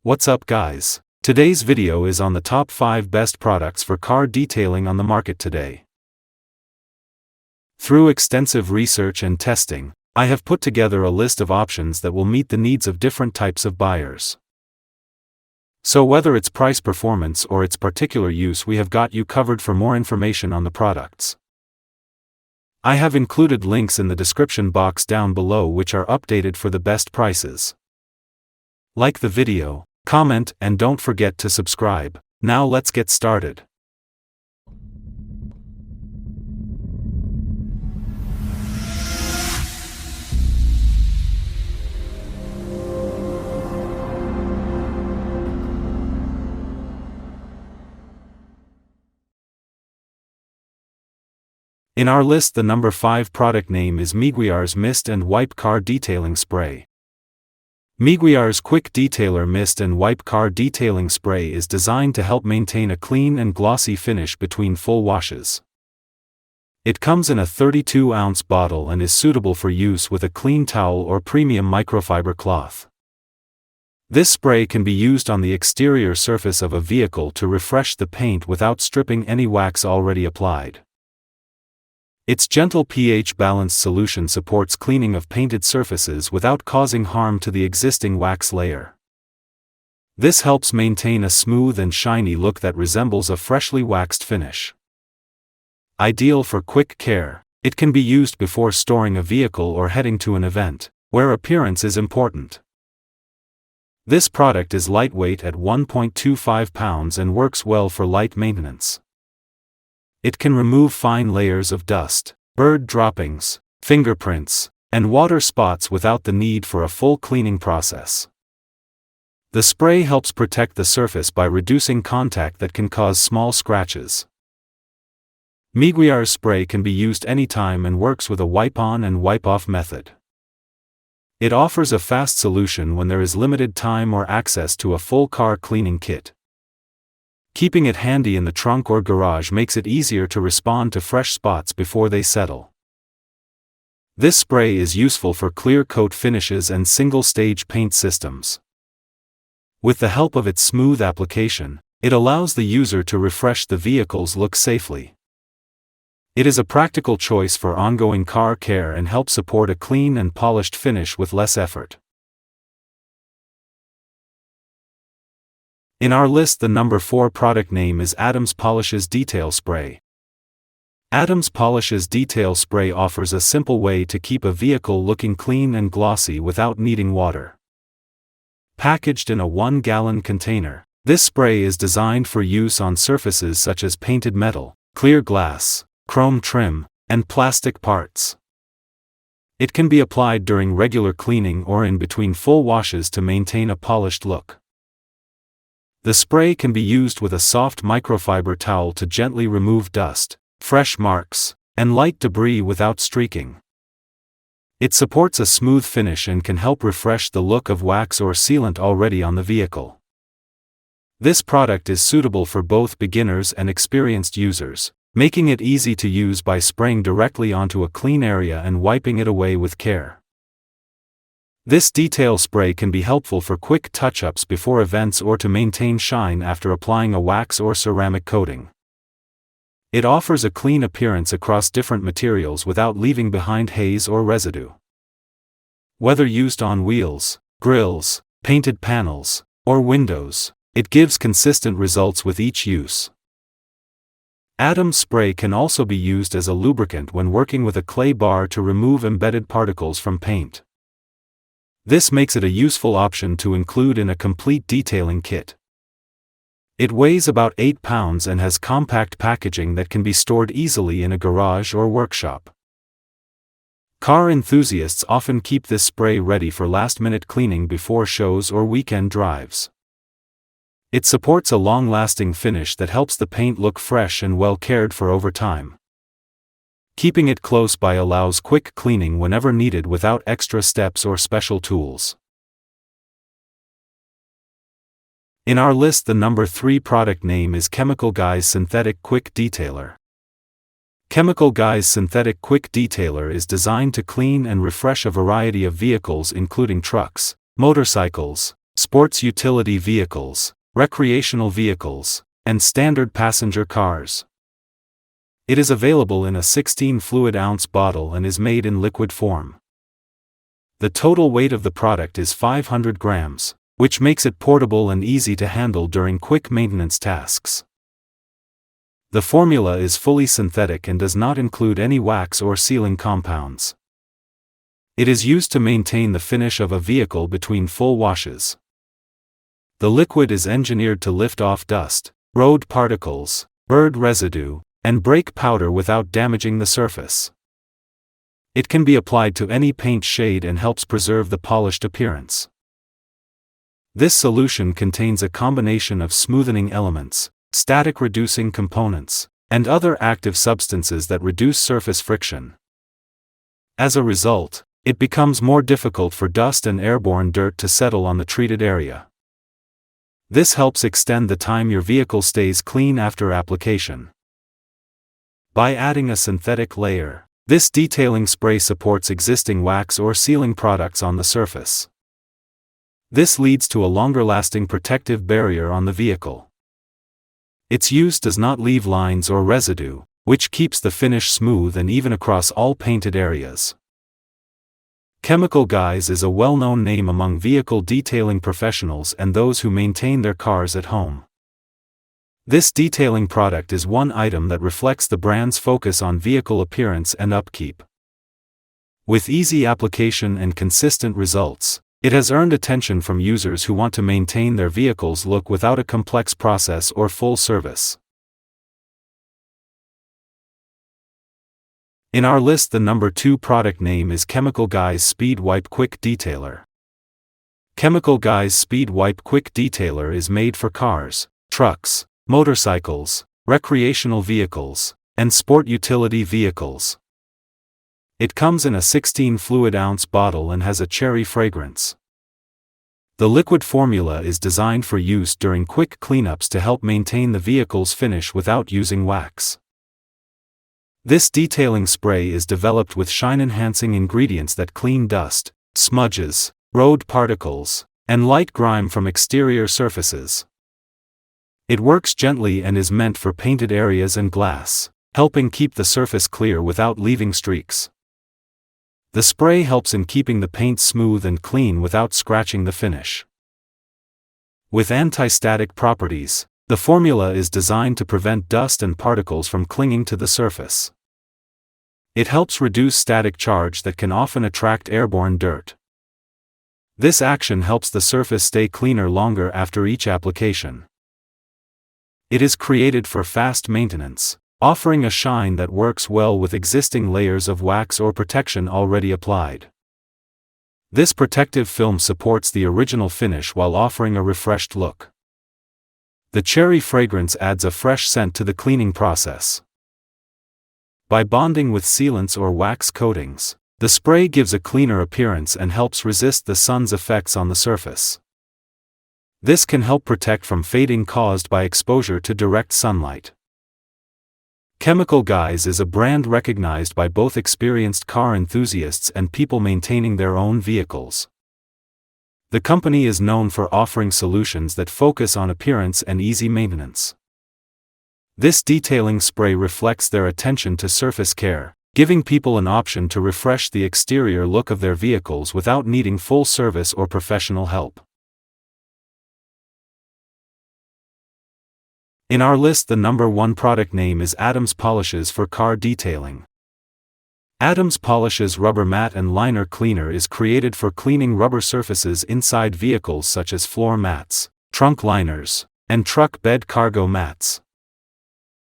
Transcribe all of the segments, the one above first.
What's up guys? Today's video is on the top 5 best products for car detailing on the market today. Through extensive research and testing, I have put together a list of options that will meet the needs of different types of buyers. So whether it's price performance or its particular use, we have got you covered. For more information on the products, I have included links in the description box down below which are updated for the best prices. Like the video, comment, and don't forget to subscribe. Now let's get started. In our list, the number 5 product name is Meguiar's Mist and Wipe Car Detailing Spray. Meguiar's Quick Detailer Mist and Wipe Car Detailing Spray is designed to help maintain a clean and glossy finish between full washes. It comes in a 32-ounce bottle and is suitable for use with a clean towel or premium microfiber cloth. This spray can be used on the exterior surface of a vehicle to refresh the paint without stripping any wax already applied. Its gentle pH-balanced solution supports cleaning of painted surfaces without causing harm to the existing wax layer. This helps maintain a smooth and shiny look that resembles a freshly waxed finish. Ideal for quick care, it can be used before storing a vehicle or heading to an event, where appearance is important. This product is lightweight at 1.25 pounds and works well for light maintenance. It can remove fine layers of dust, bird droppings, fingerprints, and water spots without the need for a full cleaning process. The spray helps protect the surface by reducing contact that can cause small scratches. Meguiar's spray can be used anytime and works with a wipe-on and wipe-off method. It offers a fast solution when there is limited time or access to a full car cleaning kit. Keeping it handy in the trunk or garage makes it easier to respond to fresh spots before they settle. This spray is useful for clear coat finishes and single-stage paint systems. With the help of its smooth application, it allows the user to refresh the vehicle's look safely. It is a practical choice for ongoing car care and helps support a clean and polished finish with less effort. In our list, the number 4 product name is Adams Polishes Detail Spray. Adams Polishes Detail Spray offers a simple way to keep a vehicle looking clean and glossy without needing water. Packaged in a 1-gallon container, this spray is designed for use on surfaces such as painted metal, clear glass, chrome trim, and plastic parts. It can be applied during regular cleaning or in between full washes to maintain a polished look. The spray can be used with a soft microfiber towel to gently remove dust, fresh marks, and light debris without streaking. It supports a smooth finish and can help refresh the look of wax or sealant already on the vehicle. This product is suitable for both beginners and experienced users, making it easy to use by spraying directly onto a clean area and wiping it away with care. This detail spray can be helpful for quick touch-ups before events or to maintain shine after applying a wax or ceramic coating. It offers a clean appearance across different materials without leaving behind haze or residue. Whether used on wheels, grills, painted panels, or windows, it gives consistent results with each use. Adams spray can also be used as a lubricant when working with a clay bar to remove embedded particles from paint. This makes it a useful option to include in a complete detailing kit. It weighs about 8 pounds and has compact packaging that can be stored easily in a garage or workshop. Car enthusiasts often keep this spray ready for last-minute cleaning before shows or weekend drives. It supports a long-lasting finish that helps the paint look fresh and well cared for over time. Keeping it close by allows quick cleaning whenever needed without extra steps or special tools. In our list, the number 3 product name is Chemical Guys Synthetic Quick Detailer. Chemical Guys Synthetic Quick Detailer is designed to clean and refresh a variety of vehicles including trucks, motorcycles, sports utility vehicles, recreational vehicles, and standard passenger cars. It is available in a 16 fluid ounce bottle and is made in liquid form. The total weight of the product is 500 grams, which makes it portable and easy to handle during quick maintenance tasks. The formula is fully synthetic and does not include any wax or sealing compounds. It is used to maintain the finish of a vehicle between full washes. The liquid is engineered to lift off dust, road particles, bird residue, and brake powder without damaging the surface. It can be applied to any paint shade and helps preserve the polished appearance. This solution contains a combination of smoothing elements, static reducing components, and other active substances that reduce surface friction. As a result, it becomes more difficult for dust and airborne dirt to settle on the treated area. This helps extend the time your vehicle stays clean after application. By adding a synthetic layer, this detailing spray supports existing wax or sealing products on the surface. This leads to a longer-lasting protective barrier on the vehicle. Its use does not leave lines or residue, which keeps the finish smooth and even across all painted areas. Chemical Guys is a well-known name among vehicle detailing professionals and those who maintain their cars at home. This detailing product is one item that reflects the brand's focus on vehicle appearance and upkeep. With easy application and consistent results, it has earned attention from users who want to maintain their vehicle's look without a complex process or full service. In our list, the number 2 product name is Chemical Guys Speed Wipe Quick Detailer. Chemical Guys Speed Wipe Quick Detailer is made for cars, trucks, motorcycles, recreational vehicles, and sport utility vehicles. It comes in a 16 fluid ounce bottle and has a cherry fragrance. The liquid formula is designed for use during quick cleanups to help maintain the vehicle's finish without using wax. This detailing spray is developed with shine-enhancing ingredients that clean dust, smudges, road particles, and light grime from exterior surfaces. It works gently and is meant for painted areas and glass, helping keep the surface clear without leaving streaks. The spray helps in keeping the paint smooth and clean without scratching the finish. With anti-static properties, the formula is designed to prevent dust and particles from clinging to the surface. It helps reduce static charge that can often attract airborne dirt. This action helps the surface stay cleaner longer after each application. It is created for fast maintenance, offering a shine that works well with existing layers of wax or protection already applied. This protective film supports the original finish while offering a refreshed look. The cherry fragrance adds a fresh scent to the cleaning process. By bonding with sealants or wax coatings, the spray gives a cleaner appearance and helps resist the sun's effects on the surface. This can help protect from fading caused by exposure to direct sunlight. Chemical Guys is a brand recognized by both experienced car enthusiasts and people maintaining their own vehicles. The company is known for offering solutions that focus on appearance and easy maintenance. This detailing spray reflects their attention to surface care, giving people an option to refresh the exterior look of their vehicles without needing full service or professional help. In our list, the number 1 product name is Adams Polishes for car detailing. Adams Polishes Rubber Mat and Liner Cleaner is created for cleaning rubber surfaces inside vehicles such as floor mats, trunk liners, and truck bed cargo mats.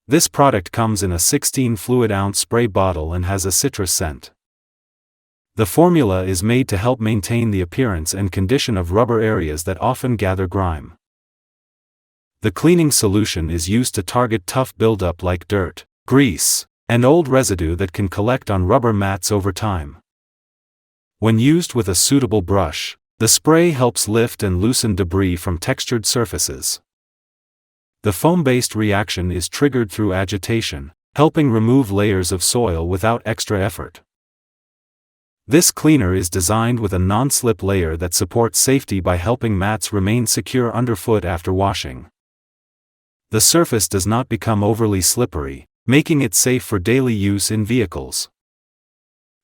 This product comes in a 16 fluid ounce spray bottle and has a citrus scent. The formula is made to help maintain the appearance and condition of rubber areas that often gather grime. The cleaning solution is used to target tough buildup like dirt, grease, and old residue that can collect on rubber mats over time. When used with a suitable brush, the spray helps lift and loosen debris from textured surfaces. The foam-based reaction is triggered through agitation, helping remove layers of soil without extra effort. This cleaner is designed with a non-slip layer that supports safety by helping mats remain secure underfoot after washing. The surface does not become overly slippery, making it safe for daily use in vehicles.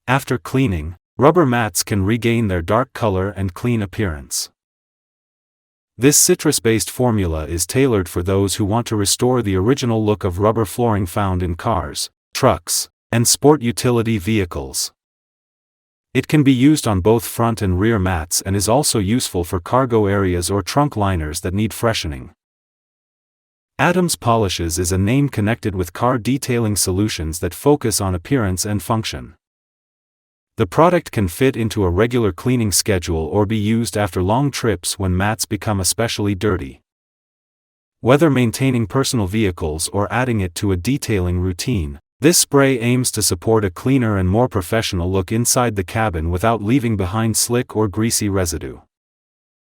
After cleaning, rubber mats can regain their dark color and clean appearance. This citrus-based formula is tailored for those who want to restore the original look of rubber flooring found in cars, trucks, and sport utility vehicles. It can be used on both front and rear mats and is also useful for cargo areas or trunk liners that need freshening. Adams Polishes is a name connected with car detailing solutions that focus on appearance and function. The product can fit into a regular cleaning schedule or be used after long trips when mats become especially dirty. Whether maintaining personal vehicles or adding it to a detailing routine, this spray aims to support a cleaner and more professional look inside the cabin without leaving behind slick or greasy residue.